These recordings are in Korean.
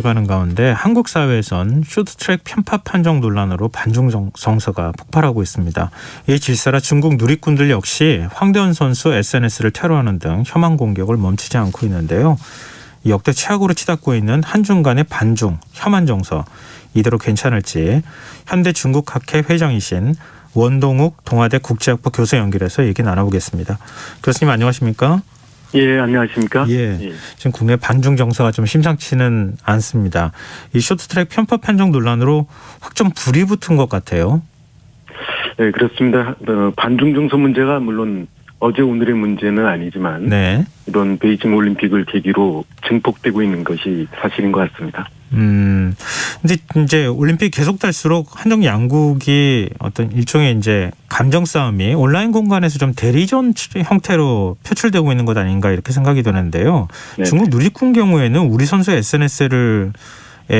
가는 가운데 한국 사회에선 쇼트트랙 편파 판정 논란으로 반중 정서가 폭발하고 있습니다. 이 질서라 중국 누리꾼들 역시 황대헌 선수 SNS를 테러하는 등 혐한 공격을 멈추지 않고 있는데요. 역대 최악으로 치닫고 있는 한중 간의 반중, 혐한 정서, 이대로 괜찮을지 현대 중국학회 회장이신 원동욱 동아대 국제학부 교수 연결해서 얘기 나눠보겠습니다. 교수님 안녕하십니까? 예, 안녕하십니까? 예. 지금 국내 반중 정서가 좀 심상치는 않습니다. 이 쇼트트랙 편파 판정 논란으로 확 좀 불이 붙은 것 같아요. 네, 그렇습니다. 반중 정서 문제가 물론 어제 오늘의 문제는 아니지만 네. 이번 베이징 올림픽을 계기로 증폭되고 있는 것이 사실인 것 같습니다. 근데 이제 올림픽 계속될수록 한중 양국이 어떤 일종의 이제 감정 싸움이 온라인 공간에서 좀 대리전 형태로 표출되고 있는 것 아닌가 이렇게 생각이 드는데요. 네네. 중국 누리꾼 경우에는 우리 선수의 SNS를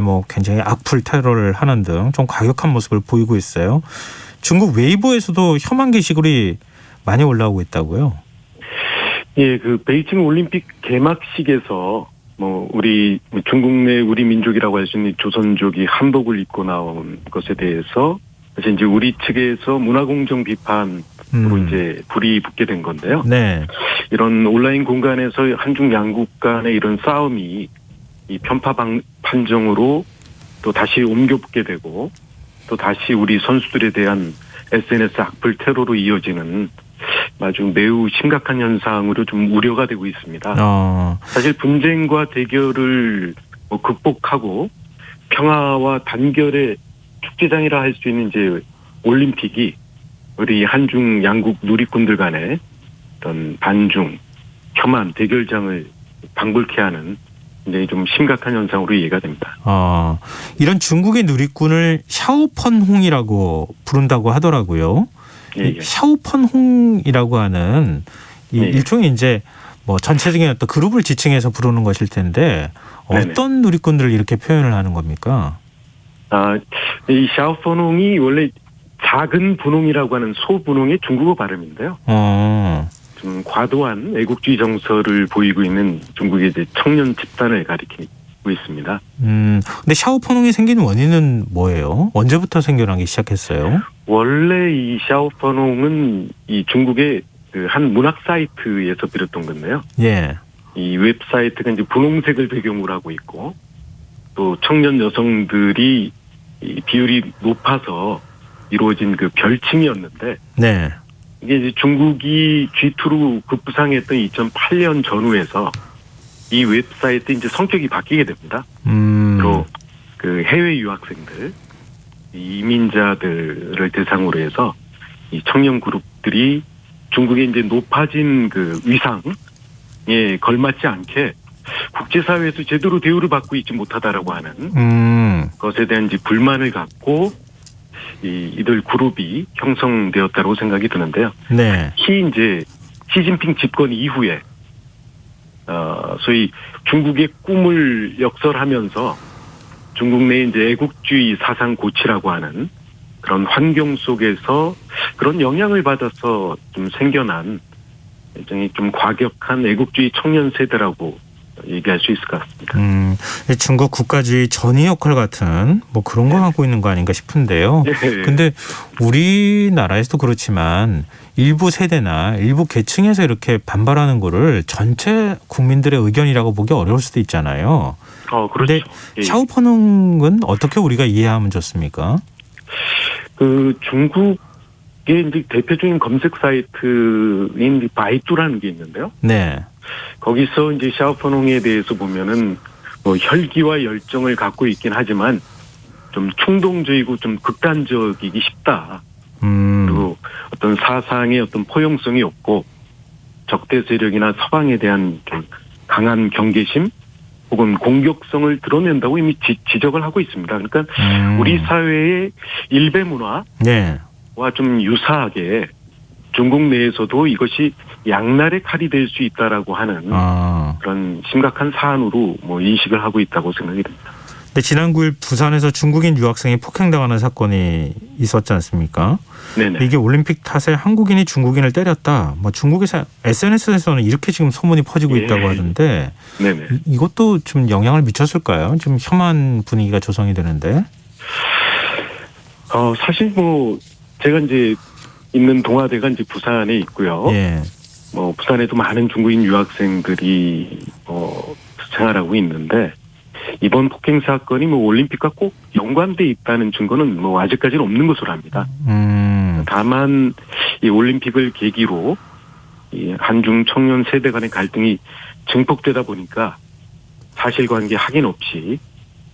뭐 굉장히 악플 테러를 하는 등 좀 과격한 모습을 보이고 있어요. 중국 웨이보에서도 혐한 게시글이 많이 올라오고 있다고요? 예, 그 베이징 올림픽 개막식에서 우리 중국 내 우리 민족이라고 할 수 있는 조선족이 한복을 입고 나온 것에 대해서 사실 이제 우리 측에서 문화공정 비판으로 이제 불이 붙게 된 건데요. 네. 이런 온라인 공간에서 한중 양국 간의 이런 싸움이 이 편파 판정으로 또 다시 옮겨붙게 되고 또 다시 우리 선수들에 대한 SNS 악플 테러로 이어지는 아주 매우 심각한 현상으로 좀 우려가 되고 있습니다. 사실 분쟁과 대결을 극복하고 평화와 단결의 축제장이라 할 수 있는 이제 올림픽이 우리 한중 양국 누리꾼들 간의 어떤 반중, 혐한 대결장을 방불케 하는 굉장히 좀 심각한 현상으로 이해가 됩니다. 이런 중국의 누리꾼을 샤오펀홍이라고 부른다고 하더라고요. 예. 샤오펀홍이라고 하는 이 일종의 이제 뭐 전체적인 어떤 그룹을 지칭해서 부르는 것일 텐데 어떤 네네. 누리꾼들을 이렇게 표현을 하는 겁니까? 이 샤오펀홍이 원래 작은 분홍이라고 하는 소분홍의 중국어 발음인데요. 좀 과도한 애국주의 정서를 보이고 있는 중국의 이제 청년 집단을 가리키고 있습니다. 근데 샤오펀홍이 생긴 원인은 뭐예요? 언제부터 생겨나기 시작했어요? 원래 이 샤오펀홍은 이 중국의 그 한 문학 사이트에서 비롯된 건데요. 예. 이 웹사이트가 이제 분홍색을 배경으로 하고 있고 또 청년 여성들이 이 비율이 높아서 이루어진 그 별칭이었는데. 네. 이게 이제 중국이 G2로 급부상했던 2008년 전후에서 이 웹사이트 이제 성격이 바뀌게 됩니다. 또 그 해외 유학생들, 이민자들을 대상으로 해서 이 청년 그룹들이 중국의 이제 높아진 그 위상에 걸맞지 않게 국제사회에서 제대로 대우를 받고 있지 못하다라고 하는 것에 대한 이제 불만을 갖고 이들 그룹이 형성되었다고 생각이 드는데요. 네. 특히 이제 시진핑 집권 이후에 소위 중국의 꿈을 역설하면서 중국 내 이제 애국주의 사상 고치라고 하는 그런 환경 속에서 그런 영향을 받아서 좀 생겨난 굉장히 좀 과격한 애국주의 청년 세대라고 얘기할 수 있을 것 같습니다. 중국 국가주의 전위 역할 같은 뭐 그런 거 하고 있는 거 아닌가 싶은데요. 근데 우리나라에서도 그렇지만 일부 세대나 일부 계층에서 이렇게 반발하는 거를 전체 국민들의 의견이라고 보기 어려울 수도 있잖아요. 그런데 샤오펀홍은 어떻게 우리가 이해하면 좋습니까? 그 중국의 이제 대표적인 검색 사이트인 바이두라는 게 있는데요. 네. 거기서 이제 샤오펀홍에 대해서 보면은 뭐 혈기와 열정을 갖고 있긴 하지만 좀 충동적이고 좀 극단적이기 쉽다. 그리고 어떤 사상의 어떤 포용성이 없고 적대 세력이나 서방에 대한 좀 강한 경계심 혹은 공격성을 드러낸다고 이미 지적을 하고 있습니다. 그러니까 우리 사회의 일배 문화와 좀 유사하게 중국 내에서도 이것이 양날의 칼이 될 수 있다라고 하는 그런 심각한 사안으로 뭐 인식을 하고 있다고 생각이 됩니다. 근데 지난 9일 부산에서 중국인 유학생이 폭행당하는 사건이 있었지 않습니까? 네네. 이게 올림픽 탓에 한국인이 중국인을 때렸다. 뭐 중국에서 SNS에서는 이렇게 지금 소문이 퍼지고 있다고 하던데 네네. 이것도 좀 영향을 미쳤을까요? 지금 혐한 분위기가 조성이 되는데. 사실 뭐 제가 이제 있는 동아대가 이제 부산에 있고요. 예. 뭐 부산에도 많은 중국인 유학생들이 생활하고 있는데 이번 폭행 사건이 뭐 올림픽과 꼭 연관돼 있다는 증거는 뭐 아직까지는 없는 것으로 합니다. 다만 이 올림픽을 계기로 이 한중 청년 세대 간의 갈등이 증폭되다 보니까 사실관계 확인 없이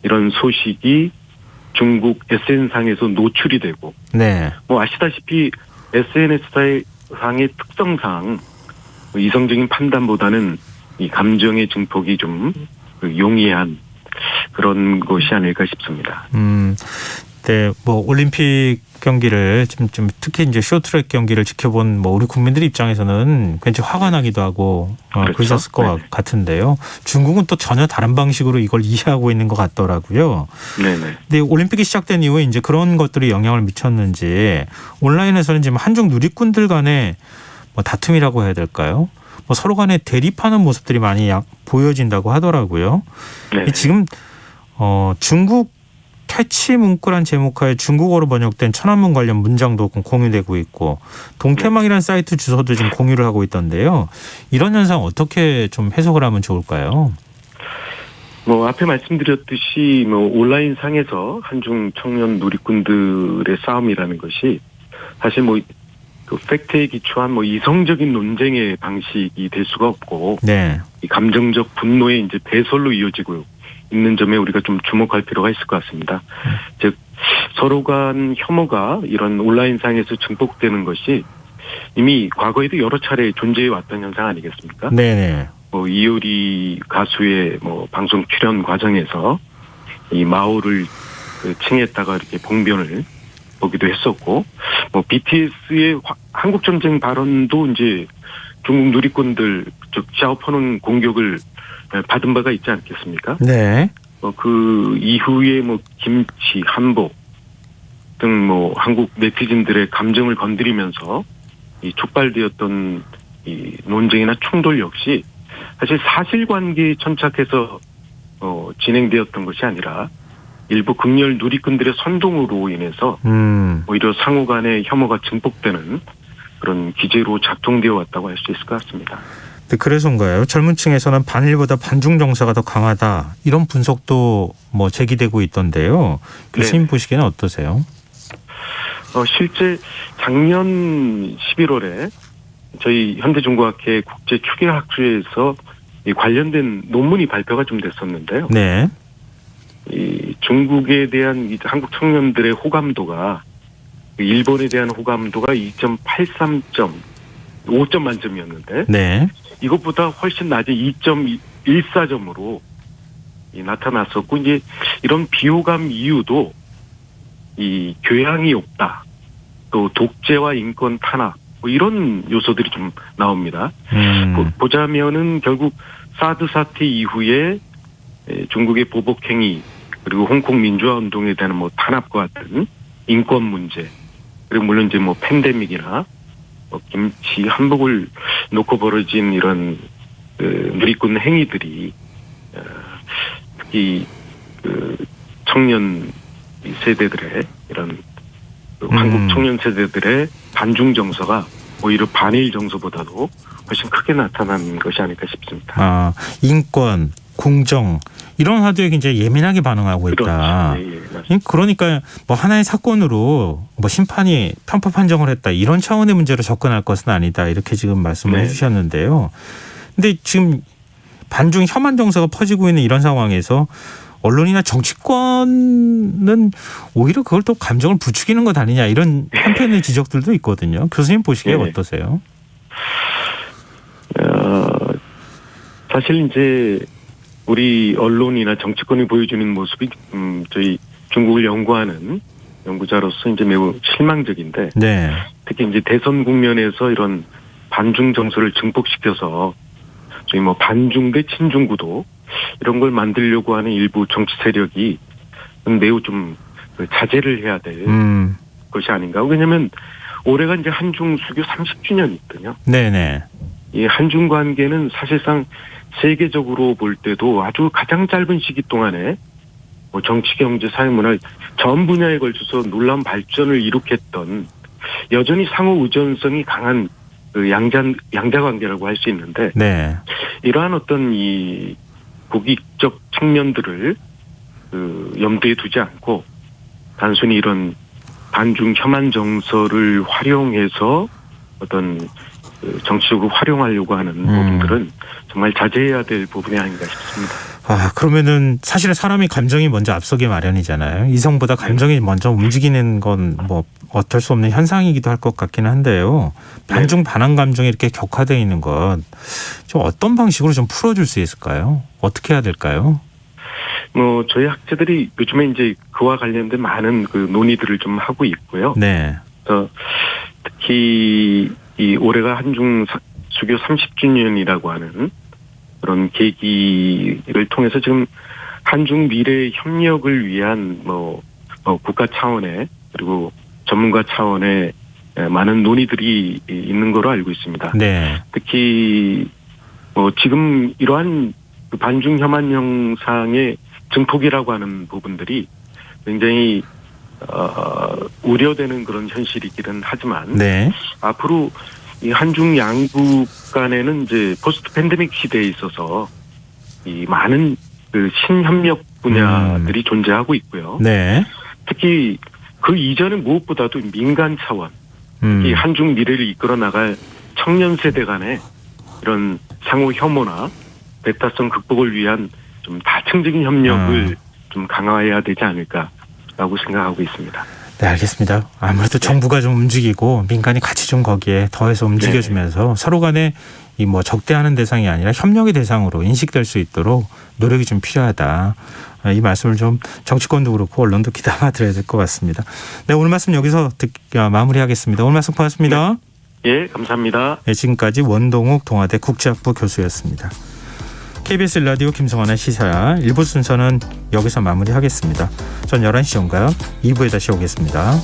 이런 소식이 중국 SNS상에서 노출이 되고, 네. 뭐 아시다시피 SNS상의 특성상 이성적인 판단보다는 이 감정의 증폭이 좀 용이한 그런 것이 아닐까 싶습니다. 네, 뭐 올림픽 경기를 좀 특히 이제 쇼트트랙 경기를 지켜본 뭐 우리 국민들 입장에서는 굉장히 화가 나기도 하고 그렇죠. 그러셨을 것 같은데요. 중국은 또 전혀 다른 방식으로 이걸 이해하고 있는 것 같더라고요. 네네. 근데 올림픽이 시작된 이후에 이제 그런 것들이 영향을 미쳤는지 온라인에서는 지금 한중 누리꾼들 간의 뭐 다툼이라고 해야 될까요? 뭐 서로 간에 대립하는 모습들이 많이 보여진다고 하더라고요. 네네. 지금 중국 퇴치 문구란 제목하에 중국어로 번역된 천안문 관련 문장도 공유되고 있고 동태망이라는 사이트 주소도 지금 공유를 하고 있던데요. 이런 현상 어떻게 좀 해석을 하면 좋을까요? 뭐 앞에 말씀드렸듯이 뭐 온라인 상에서 한중 청년 누리꾼들의 싸움이라는 것이 사실 뭐 그 팩트에 기초한 뭐 이성적인 논쟁의 방식이 될 수가 없고, 네. 이 감정적 분노의 이제 배설로 이어지고 있는 점에 우리가 좀 주목할 필요가 있을 것 같습니다. 즉 서로 간 혐오가 이런 온라인상에서 증폭되는 것이 이미 과거에도 여러 차례 존재해 왔던 현상 아니겠습니까? 네네. 뭐 이효리 가수의 뭐 방송 출연 과정에서 이 마오를 칭했다가 이렇게 봉변을 보기도 했었고, 뭐 BTS의 한국 전쟁 발언도 이제 중국 누리꾼들 즉 샤오퍼논 공격을 받은 바가 있지 않겠습니까? 네. 그 이후에 뭐 김치, 한복 등 뭐 한국 네티즌들의 감정을 건드리면서 이 촉발되었던 이 논쟁이나 충돌 역시 사실 사실관계에 천착해서 진행되었던 것이 아니라 일부 극렬 누리꾼들의 선동으로 인해서 오히려 상호 간의 혐오가 증폭되는 그런 기제로 작동되어 왔다고 할 수 있을 것 같습니다. 그래서인가요? 젊은 층에서는 반일보다 반중 정서가 더 강하다. 이런 분석도 뭐 제기되고 있던데요. 교수님 보시기에는 어떠세요? 실제 작년 11월에 저희 현대중국학회 국제추계학주에서 이 관련된 논문이 발표가 좀 됐었는데요. 네. 이 중국에 대한 이제 한국 청년들의 호감도가 일본에 대한 호감도가 2.83점, 5점 만점이었는데 네. 이것보다 훨씬 낮은 2.14점으로 나타났었고, 이제 이런 비호감 이유도 이 교양이 없다, 또 독재와 인권 탄압, 뭐 이런 요소들이 좀 나옵니다. 보자면은 결국 사드 사태 이후에 중국의 보복 행위, 그리고 홍콩 민주화 운동에 대한 뭐 탄압과 같은 인권 문제, 그리고 물론 이제 뭐 팬데믹이나 김치, 한복을 놓고 벌어진 이런 누리꾼 행위들이 특히 청년 세대들의 이런 한국 청년 세대들의 반중 정서가 오히려 반일 정서보다도 훨씬 크게 나타난 것이 아닐까 싶습니다. 인권, 공정 이런 화두에 굉장히 예민하게 반응하고 있다. 그렇죠. 그러니까 뭐 하나의 사건으로 뭐 심판이 편파 판정을 했다 이런 차원의 문제로 접근할 것은 아니다 이렇게 지금 말씀을 해주셨는데요. 근데 지금 반중 혐한 정서가 퍼지고 있는 이런 상황에서 언론이나 정치권은 오히려 그걸 또 감정을 부추기는 것 아니냐 이런 한편의 지적들도 있거든요. 교수님 보시기에 어떠세요? 사실 이제 우리 언론이나 정치권이 보여주는 모습이 저희 중국을 연구하는 연구자로서 이제 매우 실망적인데, 네. 특히 이제 대선 국면에서 이런 반중 정서를 증폭시켜서 저희 뭐 반중 대 친중 구도 이런 걸 만들려고 하는 일부 정치 세력이 매우 좀 자제를 해야 될 것이 아닌가. 왜냐하면 올해가 이제 한중 수교 30주년이거든요. 네네. 이 한중 관계는 사실상 세계적으로 볼 때도 아주 가장 짧은 시기 동안에 뭐 정치, 경제, 사회, 문화 전 분야에 걸쳐서 놀라운 발전을 이룩했던 여전히 상호 의존성이 강한 그 양자 관계라고 할 수 있는데 네. 이러한 어떤 이 국익적 측면들을 그 염두에 두지 않고 단순히 이런 반중 혐한 정서를 활용해서 어떤 그 정치적으로 활용하려고 하는 부분들은 정말 자제해야 될 부분이 아닌가 싶습니다. 그러면은 사실은 사람이 감정이 먼저 앞서기 마련이잖아요. 이성보다 감정이 먼저 움직이는 건 뭐 어쩔 수 없는 현상이기도 할 것 같기는 한데요. 반중 반한 감정이 이렇게 격화되어 있는 것 좀 어떤 방식으로 좀 풀어줄 수 있을까요? 어떻게 해야 될까요? 뭐 저희 학자들이 요즘에 이제 그와 관련된 많은 그 논의들을 좀 하고 있고요. 네. 특히 이 올해가 한중 수교 30주년이라고 하는 그런 계기를 통해서 지금 한중 미래 협력을 위한 뭐 국가 차원의 그리고 전문가 차원의 많은 논의들이 있는 거로 알고 있습니다. 네. 특히 지금 이러한 그 반중 혐한 형상의 증폭이라고 하는 부분들이 굉장히 우려되는 그런 현실이기는 하지만 네. 앞으로 이 한중 양국 간에는 이제 포스트 팬데믹 시대에 있어서 이 많은 그 신협력 분야들이 존재하고 있고요. 네. 특히 그 이전은 무엇보다도 민간 차원, 이 한중 미래를 이끌어 나갈 청년 세대 간의 이런 상호 혐오나 배타성 극복을 위한 좀 다층적인 협력을 좀 강화해야 되지 않을까라고 생각하고 있습니다. 네, 알겠습니다. 아무래도 정부가 좀 움직이고 민간이 같이 좀 거기에 더해서 움직여주면서 서로 간에 이 뭐 적대하는 대상이 아니라 협력의 대상으로 인식될 수 있도록 노력이 좀 필요하다. 이 말씀을 좀 정치권도 그렇고 언론도 귀담아 들어야 될 것 같습니다. 네, 오늘 말씀 여기서 마무리하겠습니다. 오늘 말씀 고맙습니다. 예, 감사합니다. 네, 지금까지 원동욱 동아대 국제학부 교수였습니다. KBS 라디오 김성환의 시사 1부 순서는 여기서 마무리하겠습니다. 전 11시 온가요? 2부에 다시 오겠습니다.